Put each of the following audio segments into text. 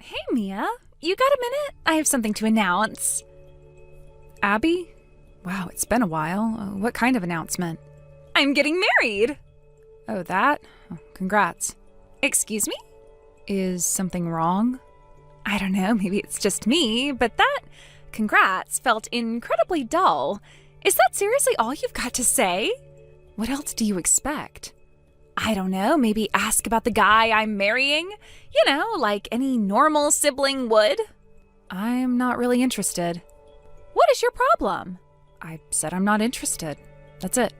Hey, Mia. You got a minute? I have something to announce. Abby? Wow, it's been a while. What kind of announcement? I'm getting married. Oh, that? Oh, congrats. Excuse me? Is something wrong? I don't know, maybe it's just me, but that congrats felt incredibly dull. Is that seriously all you've got to say? What else do you expect? I don't know, maybe ask about the guy I'm marrying? You know, like any normal sibling would. I'm not really interested. What is your problem? I said I'm not interested. That's it.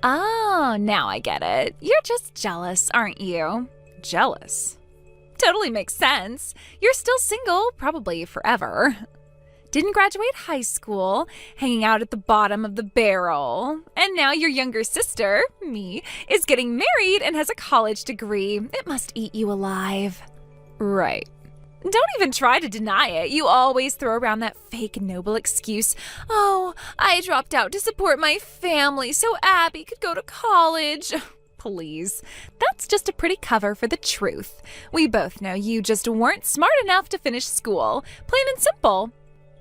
Oh, now I get it. You're just jealous, aren't you? Jealous? Totally makes sense. You're still single, probably forever. Didn't graduate high school, hanging out at the bottom of the barrel. And now your younger sister, me, is getting married and has a college degree. It must eat you alive. Right. Don't even try to deny it. You always throw around that fake noble excuse. Oh, I dropped out to support my family so Abby could go to college. Please. That's just a pretty cover for the truth. We both know you just weren't smart enough to finish school. Plain and simple.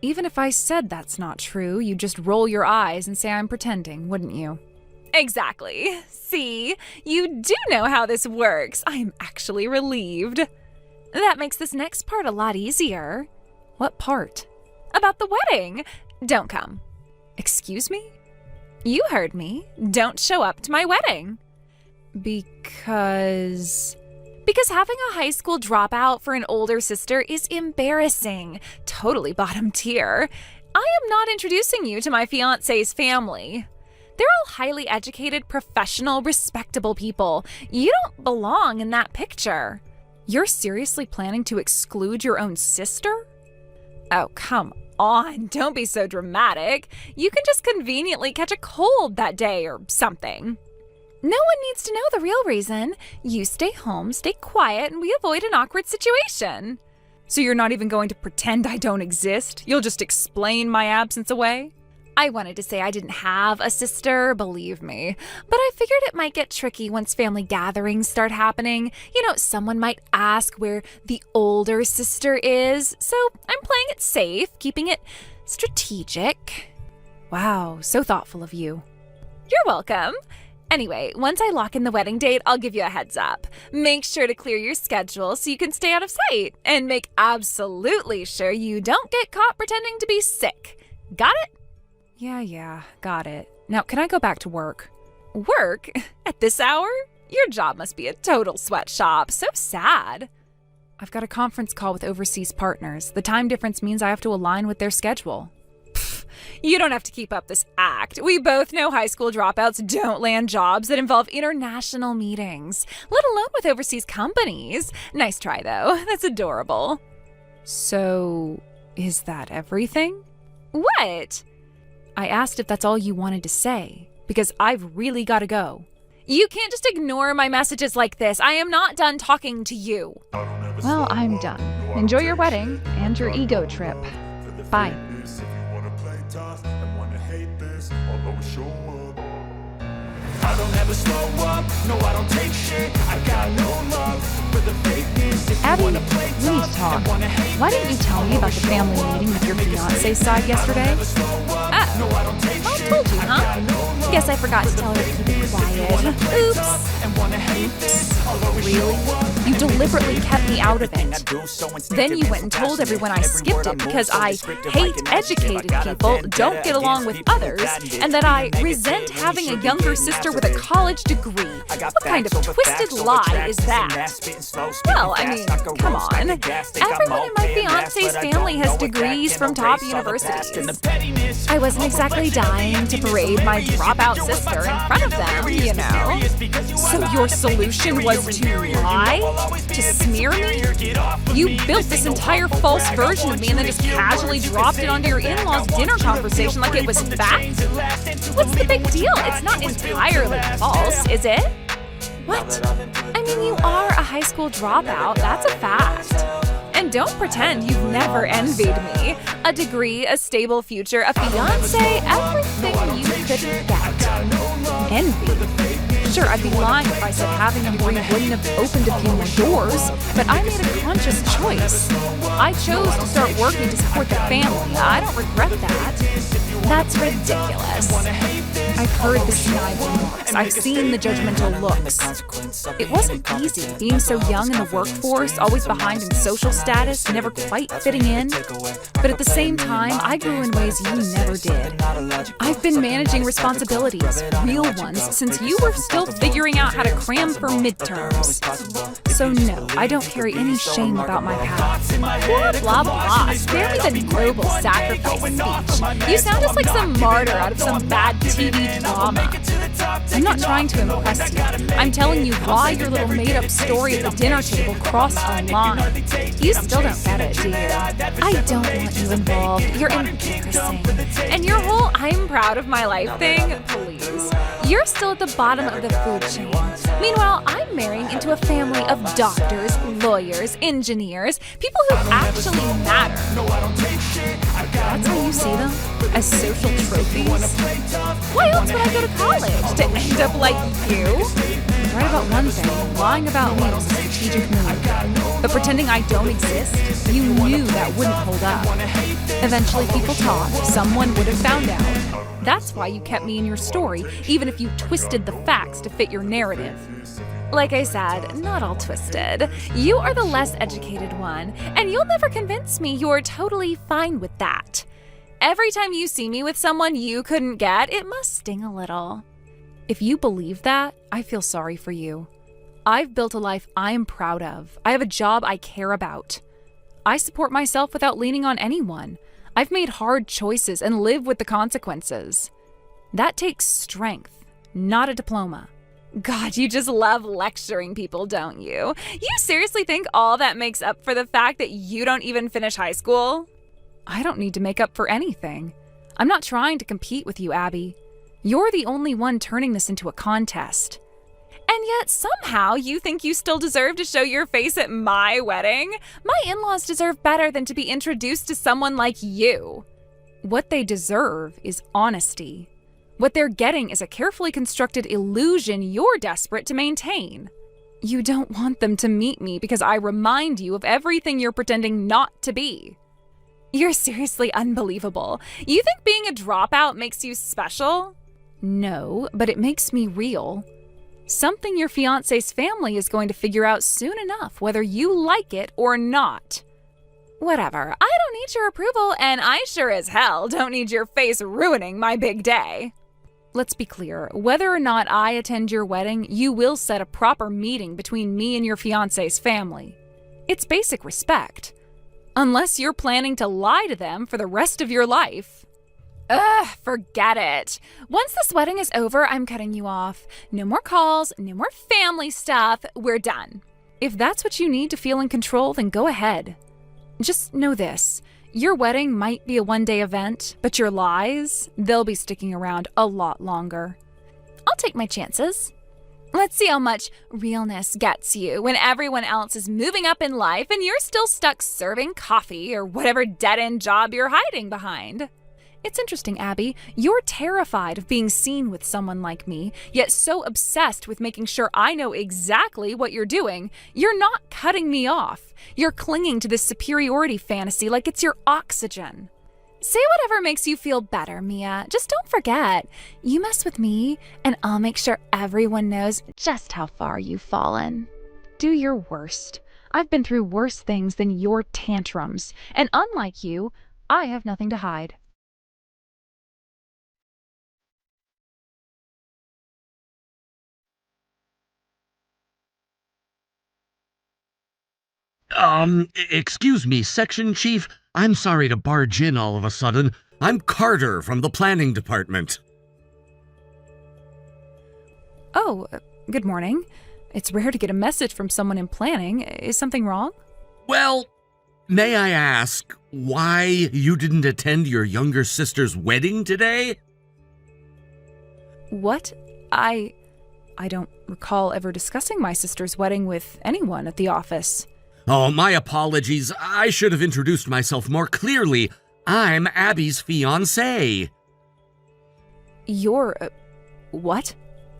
Even if I said that's not true, you'd just roll your eyes and say I'm pretending, wouldn't you? Exactly. See, you do know how this works. I'm actually relieved. That makes this next part a lot easier. What part? About the wedding. Don't come. Excuse me? You heard me. Don't show up to my wedding. Because having a high school dropout for an older sister is embarrassing. Totally bottom tier. I am not introducing you to my fiancé's family. They're all highly educated, professional, respectable people. You don't belong in that picture. You're seriously planning to exclude your own sister? Oh, come on. Don't be so dramatic. You can just conveniently catch a cold that day or something. No one needs to know the real reason. You stay home, stay quiet, and we avoid an awkward situation. So you're not even going to pretend I don't exist? You'll just explain my absence away? I wanted to say I didn't have a sister, believe me. But I figured it might get tricky once family gatherings start happening. You know, someone might ask where the older sister is. So I'm playing it safe, keeping it strategic. Wow, so thoughtful of you. You're welcome. Anyway, once I lock in the wedding date, I'll give you a heads up. Make sure to clear your schedule so you can stay out of sight. And make absolutely sure you don't get caught pretending to be sick. Got it? Yeah, got it. Now, can I go back to work? Work? At this hour? Your job must be a total sweatshop. So sad. I've got a conference call with overseas partners. The time difference means I have to align with their schedule. You don't have to keep up this act. We both know high school dropouts don't land jobs that involve international meetings, let alone with overseas companies. Nice try, though. That's adorable. So, is that everything? What? I asked if that's all you wanted to say, because I've really got to go. You can't just ignore my messages like this. I am not done talking to you. Well, I'm done. Enjoy your wedding and your ego trip. Bye. I don't ever slow up, no I don't take shit. I got no love for the fakeness. Abby, we need to talk. Why didn't you tell me about the family meeting with your fiancé's side yesterday? I told you, huh? Guess I forgot to tell her to keep it quiet. Oops. Really? You deliberately kept me out of it. Then you went and told everyone I skipped it because I hate educated people, don't get along with others, and that I resent having a younger sister with a college degree. What kind of twisted lie is that? Well, I mean, come on. Everyone in my fiancé's family has degrees from top universities. I wasn't exactly dying to parade my dropout sister in front of them, you know. So your solution was to lie? To smear me? You built this entire false version of me and then just casually dropped it onto your in-laws' dinner conversation like it was fact? What's the big deal? It's not entirely false, is it? What? I mean, you are a high school dropout, that's a fact. And don't pretend you've never envied me. A degree, a stable future, a fiancé, everything you could get. Envy? Sure, I'd be lying if I said having a degree wouldn't have opened a few more doors, but I made a conscious choice. I chose to start working to support the family. I don't regret that. That's ridiculous. I've heard the snide remarks. I've seen the judgmental looks. It wasn't easy being so young in the workforce, always behind in social status, never quite fitting in. But at the same time, I grew in ways you never did. I've been managing responsibilities, real ones, since you were still figuring out how to cram for midterms. So no, I don't carry any shame about my past. Blah, blah, blah. Spare me the noble sacrifice speech. You sound just like some martyr out of some bad TV drama. I'm not trying to impress you. I'm telling you why your little made-up story at the dinner table crossed a line. You still don't get it, do you? I don't want you involved. You're embarrassing. And your whole I'm proud of my life thing, please. You're still at the bottom of the food chain. Meanwhile, I'm marrying into a family of doctors, lawyers, engineers, people who actually matter. That's how you see them? As social trophies? Why else would I go to college? To end up like you? Right about one thing, lying about me was a strategic move. But pretending I don't exist, you knew that wouldn't hold up. Eventually people talked, someone would have found out. That's why you kept me in your story, even if you twisted the facts to fit your narrative. Like I said, not all twisted. You are the less educated one, and you'll never convince me you're totally fine with that. Every time you see me with someone you couldn't get, it must sting a little. If you believe that, I feel sorry for you. I've built a life I am proud of. I have a job I care about. I support myself without leaning on anyone. I've made hard choices and live with the consequences. That takes strength, not a diploma. God, you just love lecturing people, don't you? You seriously think all that makes up for the fact that you don't even finish high school? I don't need to make up for anything. I'm not trying to compete with you, Abby. You're the only one turning this into a contest. And yet, somehow, you think you still deserve to show your face at my wedding? My in-laws deserve better than to be introduced to someone like you. What they deserve is honesty. What they're getting is a carefully constructed illusion you're desperate to maintain. You don't want them to meet me because I remind you of everything you're pretending not to be. You're seriously unbelievable. You think being a dropout makes you special? No, but it makes me real. Something your fiancé's family is going to figure out soon enough, whether you like it or not. Whatever, I don't need your approval, and I sure as hell don't need your face ruining my big day. Let's be clear, whether or not I attend your wedding, you will set a proper meeting between me and your fiancé's family. It's basic respect. Unless you're planning to lie to them for the rest of your life. Ugh, forget it. Once this wedding is over, I'm cutting you off. No more calls, no more family stuff. We're done. If that's what you need to feel in control, then go ahead. Just know this. Your wedding might be a one-day event, but your lies, they'll be sticking around a lot longer. I'll take my chances. Let's see how much realness gets you when everyone else is moving up in life and you're still stuck serving coffee or whatever dead-end job you're hiding behind. It's interesting, Abby. You're terrified of being seen with someone like me, yet so obsessed with making sure I know exactly what you're doing. You're not cutting me off. You're clinging to this superiority fantasy like it's your oxygen. Say whatever makes you feel better, Mia. Just don't forget. You mess with me, and I'll make sure everyone knows just how far you've fallen. Do your worst. I've been through worse things than your tantrums, and unlike you, I have nothing to hide. Excuse me, Section Chief. I'm sorry to barge in all of a sudden. I'm Carter from the planning department. Oh, good morning. It's rare to get a message from someone in planning. Is something wrong? Well, may I ask why you didn't attend your younger sister's wedding today? What? I don't recall ever discussing my sister's wedding with anyone at the office. Oh, my apologies. I should have introduced myself more clearly. I'm Abby's fiancé. You're, what?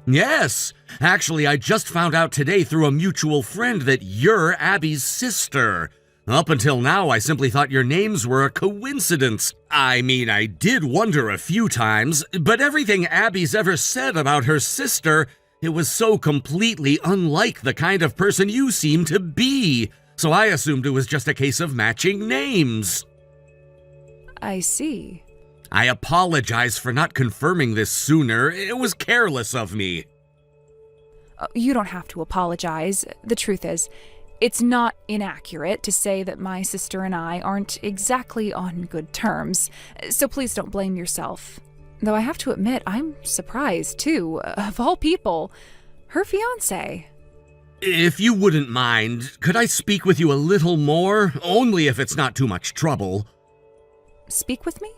Yes. Actually, I just found out today through a mutual friend that you're Abby's sister. Up until now, I simply thought your names were a coincidence. I mean, I did wonder a few times, but everything Abby's ever said about her sister, it was so completely unlike the kind of person you seem to be. So I assumed it was just a case of matching names. I see. I apologize for not confirming this sooner. It was careless of me. You don't have to apologize. The truth is, it's not inaccurate to say that my sister and I aren't exactly on good terms, so please don't blame yourself. Though I have to admit, I'm surprised, too. Of all people, her fiancé. If you wouldn't mind, could I speak with you a little more? Only if it's not too much trouble. Speak with me?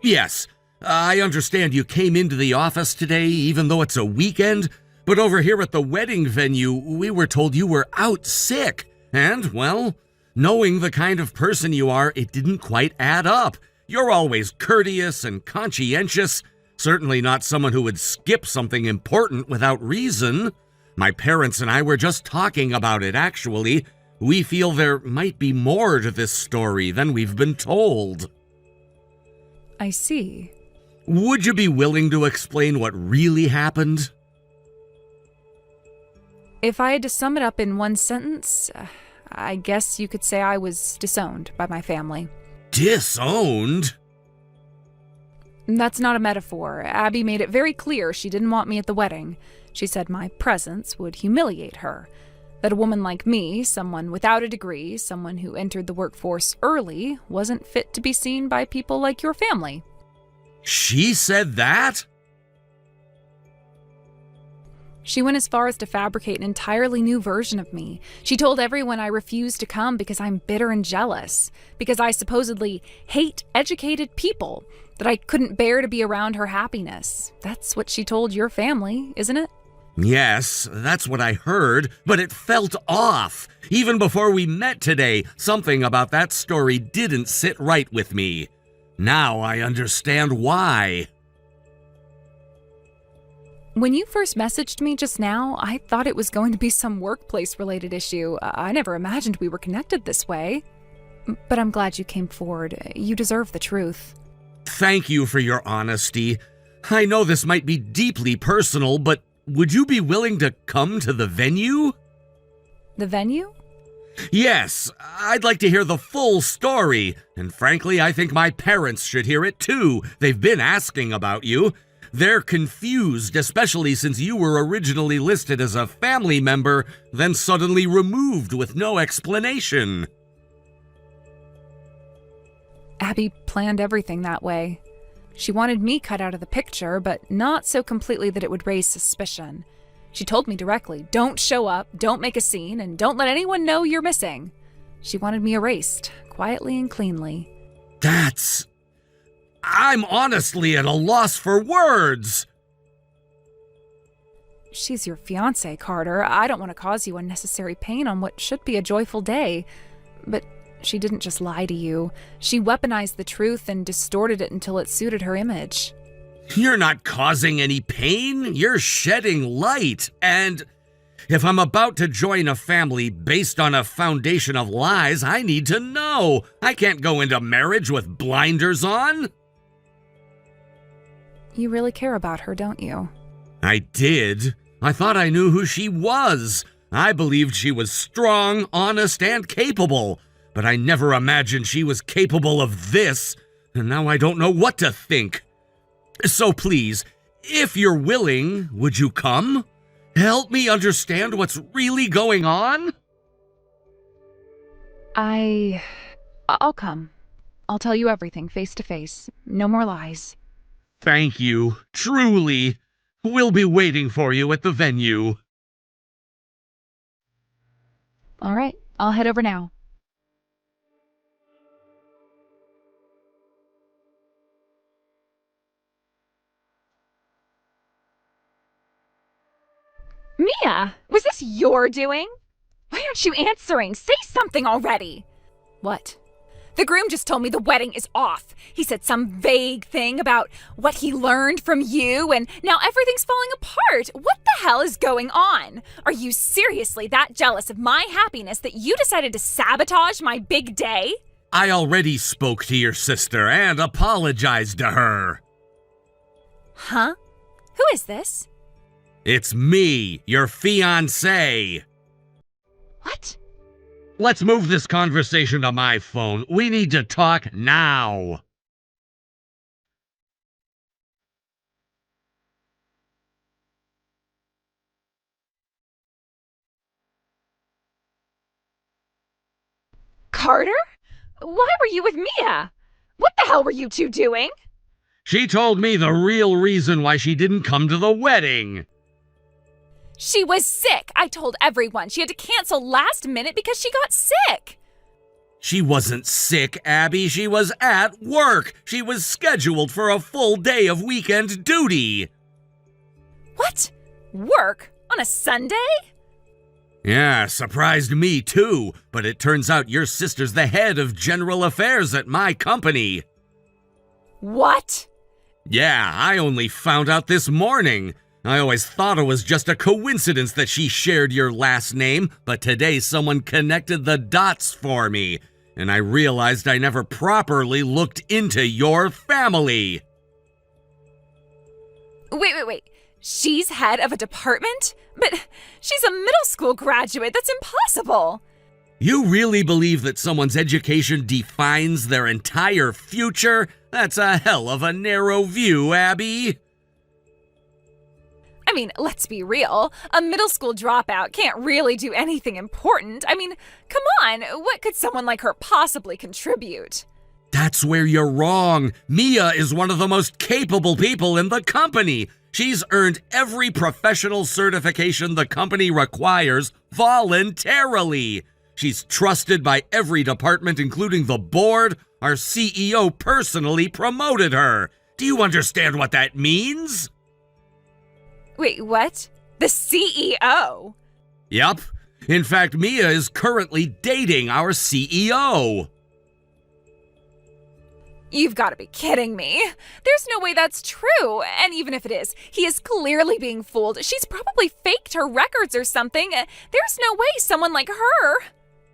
Yes, I understand you came into the office today, even though it's a weekend, but over here at the wedding venue, we were told you were out sick. And, well, knowing the kind of person you are, it didn't quite add up. You're always courteous and conscientious, certainly not someone who would skip something important without reason. My parents and I were just talking about it, actually. We feel there might be more to this story than we've been told. I see. Would you be willing to explain what really happened? If I had to sum it up in one sentence, I guess you could say I was disowned by my family. Disowned? That's not a metaphor. Abby made it very clear she didn't want me at the wedding. She said my presence would humiliate her. That a woman like me, someone without a degree, someone who entered the workforce early, wasn't fit to be seen by people like your family. She said that? She went as far as to fabricate an entirely new version of me. She told everyone I refused to come because I'm bitter and jealous, because I supposedly hate educated people, that I couldn't bear to be around her happiness. That's what she told your family, isn't it? Yes, that's what I heard, but it felt off. Even before we met today, something about that story didn't sit right with me. Now I understand why. When you first messaged me just now, I thought it was going to be some workplace-related issue. I never imagined we were connected this way. But I'm glad you came forward. You deserve the truth. Thank you for your honesty. I know this might be deeply personal, but would you be willing to come to the venue? The venue? Yes, I'd like to hear the full story, and frankly, I think my parents should hear it too. They've been asking about you. They're confused, especially since you were originally listed as a family member, then suddenly removed with no explanation. Abby planned everything that way. She wanted me cut out of the picture, but not so completely that it would raise suspicion. She told me directly, don't show up, don't make a scene, and don't let anyone know you're missing. She wanted me erased, quietly and cleanly. I'm honestly at a loss for words. She's your fiancé, Carter. I don't want to cause you unnecessary pain on what should be a joyful day. But she didn't just lie to you. She weaponized the truth and distorted it until it suited her image. You're not causing any pain. You're shedding light. And if I'm about to join a family based on a foundation of lies, I need to know. I can't go into marriage with blinders on. You really care about her, don't you? I did. I thought I knew who she was. I believed she was strong, honest, and capable. But I never imagined she was capable of this. And now I don't know what to think. So please, if you're willing, would you come? Help me understand what's really going on? I'll come. I'll tell you everything face to face. No more lies. Thank you, truly. We'll be waiting for you at the venue. All right, I'll head over now. Mia, was this your doing? Why aren't you answering? Say something already. What? The groom just told me the wedding is off. He said some vague thing about what he learned from you, and now everything's falling apart. What the hell is going on? Are you seriously that jealous of my happiness that you decided to sabotage my big day? I already spoke to your sister and apologized to her. Huh? Who is this? It's me, your fiancé. What? Let's move this conversation to my phone. We need to talk now. Carter? Why were you with Mia? What the hell were you two doing? She told me the real reason why she didn't come to the wedding. She was sick. I told everyone. She had to cancel last minute because she got sick. She wasn't sick, Abby. She was at work. She was scheduled for a full day of weekend duty. What? Work? On a Sunday? Yeah, surprised me too. But it turns out your sister's the head of general affairs at my company. What? Yeah, I only found out this morning. I always thought it was just a coincidence that she shared your last name, but today someone connected the dots for me, and I realized I never properly looked into your family. Wait. She's head of a department? But she's a middle school graduate. That's impossible. You really believe that someone's education defines their entire future? That's a hell of a narrow view, Abby. I mean, let's be real. A middle school dropout can't really do anything important. I mean, come on, what could someone like her possibly contribute? That's where you're wrong. Mia is one of the most capable people in the company. She's earned every professional certification the company requires voluntarily. She's trusted by every department, including the board. Our CEO personally promoted her. Do you understand what that means? Wait, what? The CEO? Yep. In fact, Mia is currently dating our CEO. You've got to be kidding me. There's no way that's true. And even if it is, he is clearly being fooled. She's probably faked her records or something. There's no way someone like her.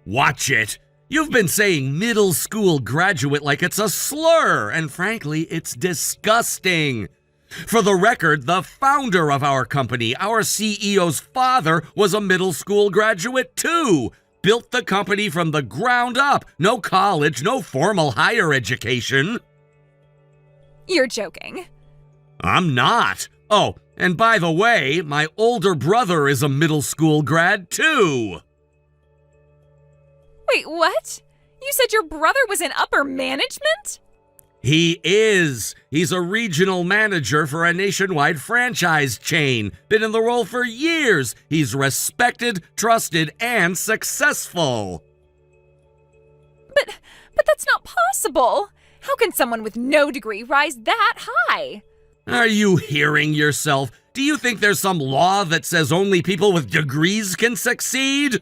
Watch it. You've been saying middle school graduate like it's a slur, and frankly, it's disgusting. For the record, the founder of our company, our CEO's father, was a middle school graduate too. Built the company from the ground up. No college, no formal higher education. You're joking. I'm not. Oh, and by the way, my older brother is a middle school grad too. Wait, what? You said your brother was in upper management? He is. He's a regional manager for a nationwide franchise chain. Been in the role for years. He's respected, trusted, and successful. But that's not possible. How can someone with no degree rise that high? Are you hearing yourself? Do you think there's some law that says only people with degrees can succeed?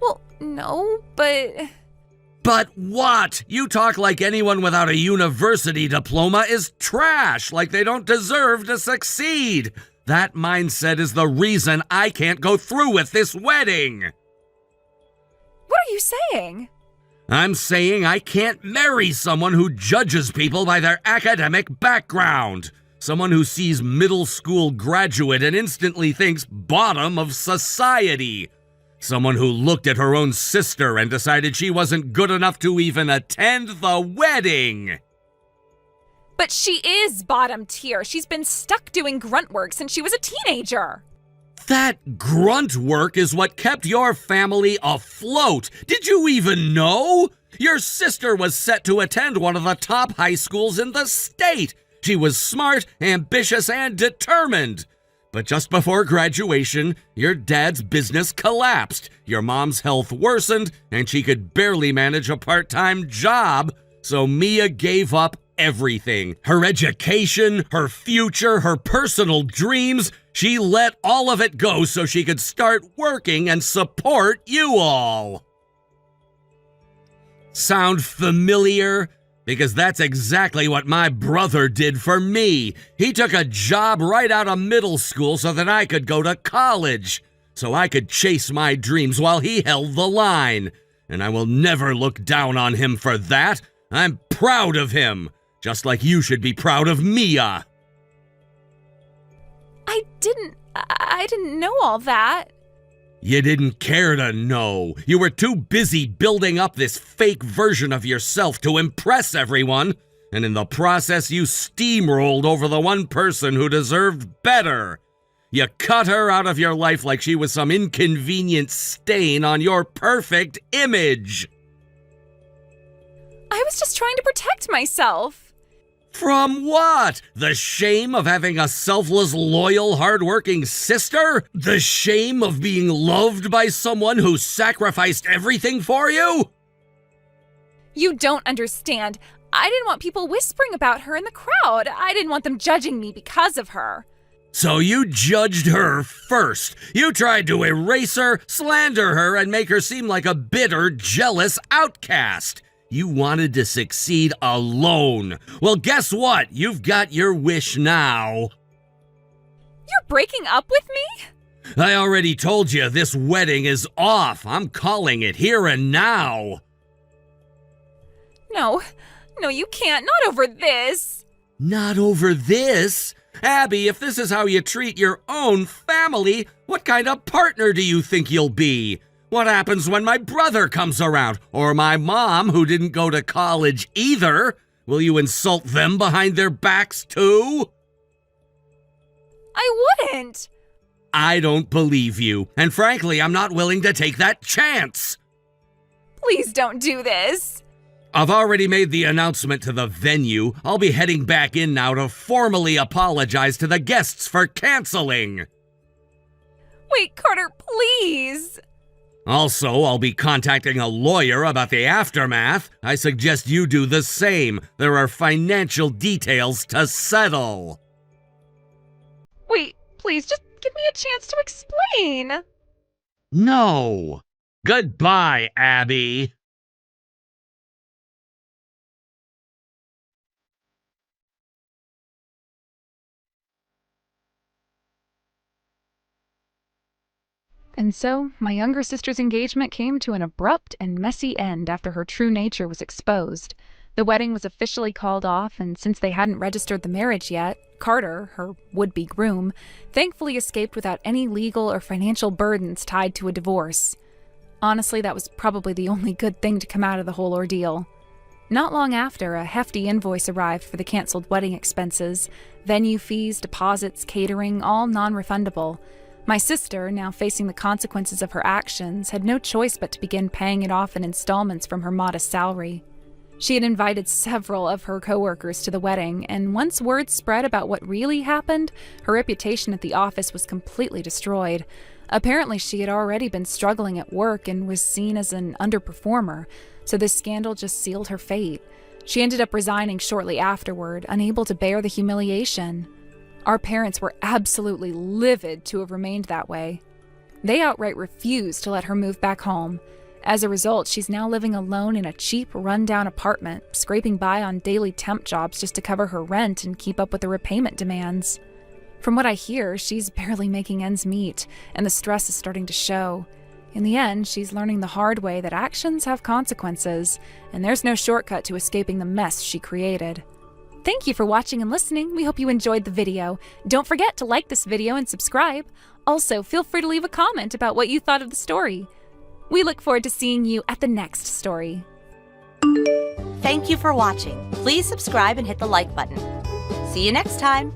Well, no, but... But what? You talk like anyone without a university diploma is trash, like they don't deserve to succeed. That mindset is the reason I can't go through with this wedding. What are you saying? I'm saying I can't marry someone who judges people by their academic background. Someone who sees middle school graduate and instantly thinks bottom of society. Someone who looked at her own sister and decided she wasn't good enough to even attend the wedding. But she is bottom tier. She's been stuck doing grunt work since she was a teenager. That grunt work is what kept your family afloat. Did you even know? Your sister was set to attend one of the top high schools in the state. She was smart, ambitious, and determined. But just before graduation, your dad's business collapsed, your mom's health worsened, and she could barely manage a part-time job, so Mia gave up everything. Her education, her future, her personal dreams, she let all of it go so she could start working and support you all. Sound familiar? Because that's exactly what my brother did for me. He took a job right out of middle school so that I could go to college, so I could chase my dreams while he held the line. And I will never look down on him for that. I'm proud of him, just like you should be proud of Mia. I didn't know all that. You didn't care to know. You were too busy building up this fake version of yourself to impress everyone, and in the process you steamrolled over the one person who deserved better. You cut her out of your life like she was some inconvenient stain on your perfect image. I was just trying to protect myself. From what? The shame of having a selfless, loyal, hardworking sister? The shame of being loved by someone who sacrificed everything for you? You don't understand. I didn't want people whispering about her in the crowd. I didn't want them judging me because of her. So you judged her first. You tried to erase her, slander her, and make her seem like a bitter, jealous outcast. You wanted to succeed alone. Well, guess what? You've got your wish now. You're breaking up with me? I already told you this wedding is off. I'm calling it here and now. No, you can't. Not over this. Not over this? Abby, if this is how you treat your own family, what kind of partner do you think you'll be? What happens when my brother comes around? Or my mom, who didn't go to college either? Will you insult them behind their backs too? I wouldn't. I don't believe you, and frankly, I'm not willing to take that chance. Please don't do this. I've already made the announcement to the venue. I'll be heading back in now to formally apologize to the guests for canceling. Wait, Carter, please. Also, I'll be contacting a lawyer about the aftermath. I suggest you do the same. There are financial details to settle. Wait, please, just give me a chance to explain. No. Goodbye, Abby. And so, my younger sister's engagement came to an abrupt and messy end after her true nature was exposed. The wedding was officially called off, and since they hadn't registered the marriage yet, Carter, her would-be groom, thankfully escaped without any legal or financial burdens tied to a divorce. Honestly, that was probably the only good thing to come out of the whole ordeal. Not long after, a hefty invoice arrived for the canceled wedding expenses, venue fees, deposits, catering, all non-refundable. My sister, now facing the consequences of her actions, had no choice but to begin paying it off in installments from her modest salary. She had invited several of her coworkers to the wedding, and once word spread about what really happened, her reputation at the office was completely destroyed. Apparently, she had already been struggling at work and was seen as an underperformer, so this scandal just sealed her fate. She ended up resigning shortly afterward, unable to bear the humiliation. Our parents were absolutely livid to have remained that way. They outright refused to let her move back home. As a result, she's now living alone in a cheap, run-down apartment, scraping by on daily temp jobs just to cover her rent and keep up with the repayment demands. From what I hear, she's barely making ends meet, and the stress is starting to show. In the end, she's learning the hard way that actions have consequences, and there's no shortcut to escaping the mess she created. Thank you for watching and listening. We hope you enjoyed the video. Don't forget to like this video and subscribe. Also, feel free to leave a comment about what you thought of the story. We look forward to seeing you at the next story. Thank you for watching. Please subscribe and hit the like button. See you next time.